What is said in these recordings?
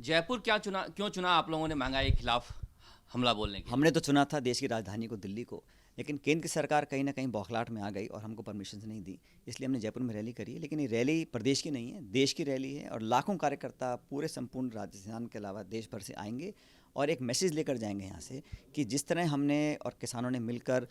जयपुर क्यों चुना आप लोगों ने महंगाई के खिलाफ हमला बोलने के लिए? हमने तो चुना था देश की राजधानी को, दिल्ली को, लेकिन केंद्र की सरकार कहीं ना कहीं बौखलाहट में आ गई और हमको परमिशन नहीं दी। इसलिए हमने जयपुर में रैली करी है, लेकिन ये रैली प्रदेश की नहीं है, देश की रैली है और लाखों कार्यकर्ता पूरे संपूर्ण राजस्थान के अलावा देश भर से आएंगे और एक मैसेज लेकर जाएंगे यहाँ से कि जिस तरह हमने और किसानों ने मिलकर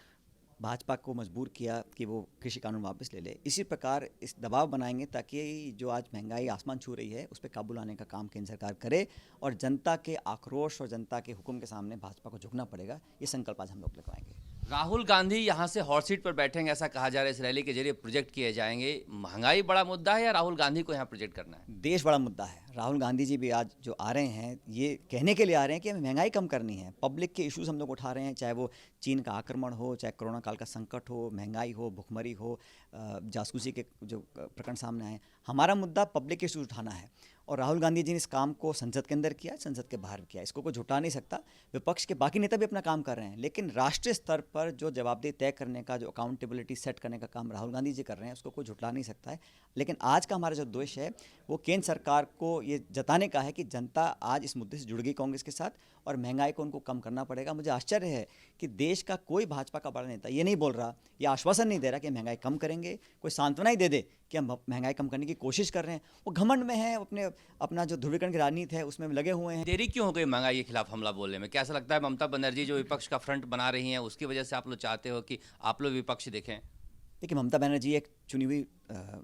भाजपा को मजबूर किया कि वो कृषि कानून वापस ले ले, इसी प्रकार इस दबाव बनाएंगे ताकि जो आज महंगाई आसमान छू रही है उस पर काबू लाने का काम केंद्र सरकार करे और जनता के आक्रोश और जनता के हुक्म के सामने भाजपा को झुकना पड़ेगा। ये संकल्प आज हम लोग लगवाएंगे। राहुल गांधी यहाँ से हॉट सीट पर बैठेंगे ऐसा कहा जा रहा है, इस रैली के जरिए प्रोजेक्ट किए जाएंगे। महंगाई बड़ा मुद्दा है या राहुल गांधी को यहाँ प्रोजेक्ट करना है? देश बड़ा मुद्दा है। राहुल गांधी जी भी आज जो आ रहे हैं ये कहने के लिए आ रहे हैं कि हमें महंगाई कम करनी है। पब्लिक के इश्यूज हम लोग उठा रहे हैं, चाहे वो चीन का आक्रमण हो, चाहे कोरोना काल का संकट हो, महंगाई हो, भुखमरी हो, जासूसी के जो प्रकरण सामने आए। हमारा मुद्दा पब्लिक के इश्यूज उठाना है और राहुल गांधी जी ने इस काम को संसद के अंदर किया, संसद के बाहर किया। इसको कोई झुटा नहीं सकता। विपक्ष के बाकी नेता भी अपना काम कर रहे हैं, लेकिन राष्ट्रीय स्तर पर जो जवाबदेही तय करने का, जो अकाउंटेबिलिटी सेट करने का काम राहुल गांधी जी कर रहे हैं, उसको कोई झुटला नहीं सकता है। लेकिन आज का हमारा जो उद्देश्य है वो केंद्र सरकार को ये जताने का है कि जनता आज इस मुद्दे से जुड़ गई कांग्रेस के साथ और महंगाई को उनको कम करना पड़ेगा। मुझे आश्चर्य है कि देश का कोई भाजपा का बड़ा नेता ये नहीं बोल रहा, ये आश्वासन नहीं दे रहा कि महंगाई कम करेंगे, कोई सांत्वना ही दे दे कि हम महंगाई कम करने की कोशिश कर रहे हैं। वो घमंड में है, अपना जो ध्रुवीकरण की राजनीति है उसमें लगे हुए हैं। देरी क्यों हो गई महंगाई के खिलाफ हमला बोलने में? कैसा लगता है ममता बनर्जी जो विपक्ष का फ्रंट बना रही हैं उसकी वजह से आप लोग चाहते हो कि आप लोग विपक्ष देखें? देखिए, ममता बनर्जी एक चुनी हुई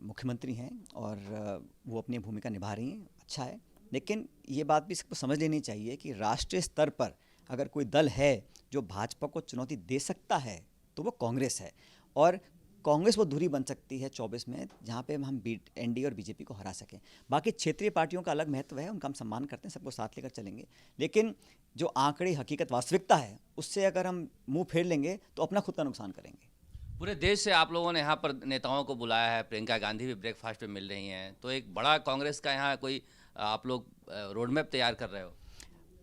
मुख्यमंत्री हैं और वो अपनी भूमिका निभा रही हैं, अच्छा है। लेकिन ये बात भी सबको समझ लेनी चाहिए कि राष्ट्रीय स्तर पर अगर कोई दल है जो भाजपा को चुनौती दे सकता है तो वो कांग्रेस है और कांग्रेस वो धुरी बन सकती है 24 में जहाँ पे हम एनडीए और बीजेपी को हरा सकें। बाकी क्षेत्रीय पार्टियों का अलग महत्व है, उनका हम सम्मान करते हैं, सबको साथ लेकर चलेंगे। लेकिन जो आंकड़े, हकीकत, वास्तविकता है उससे अगर हम मुंह फेर लेंगे तो अपना खुद का नुकसान करेंगे। पूरे देश से आप लोगों ने यहाँ पर नेताओं को बुलाया है, प्रियंका गांधी भी ब्रेकफास्ट पे मिल रही हैं, तो एक बड़ा कांग्रेस का यहाँ कोई आप लोग रोड मैप तैयार कर रहे हो?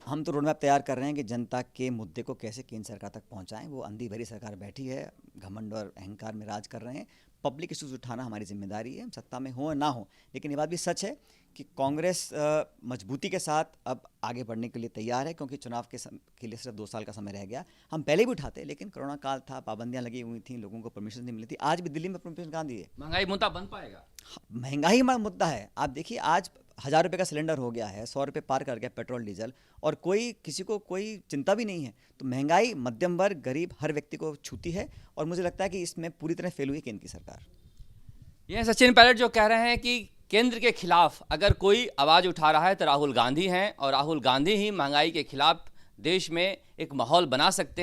हम तो रोड मैप तैयार कर रहे हैं कि जनता के मुद्दे को कैसे केंद्र सरकार तक पहुंचाएं। वो अंधी भरी सरकार बैठी है, घमंड और अहंकार में राज कर रहे हैं। पब्लिक इश्यूज उठाना हमारी जिम्मेदारी है, हम सत्ता में हो ना हो। लेकिन ये बात भी सच है कि कांग्रेस मजबूती के साथ अब आगे बढ़ने के लिए तैयार है, क्योंकि चुनाव के लिए सिर्फ 2 साल का समय रह गया। हम पहले भी उठाते, लेकिन कोरोना काल था, पाबंदियां लगी हुई थी, लोगों को परमिशन नहीं मिली थी। आज भी दिल्ली में परमिशन कहाँ दी है? महंगाई मुद्दा बन पाएगा? महंगाई हमारा मुद्दा है। आप देखिए, आज 1000 रुपये का सिलेंडर हो गया है, 100 रुपये पार कर गया पेट्रोल डीजल, और किसी को कोई चिंता भी नहीं है। तो महंगाई मध्यम वर्ग, गरीब, हर व्यक्ति को छूती है और मुझे लगता है कि इसमें पूरी तरह फेल हुई केंद्र की सरकार। ये सचिन पायलट जो कह रहे हैं कि केंद्र के खिलाफ अगर कोई आवाज़ उठा रहा है तो राहुल गांधी हैं और राहुल गांधी ही महंगाई के खिलाफ देश में एक माहौल बना सकते हैं।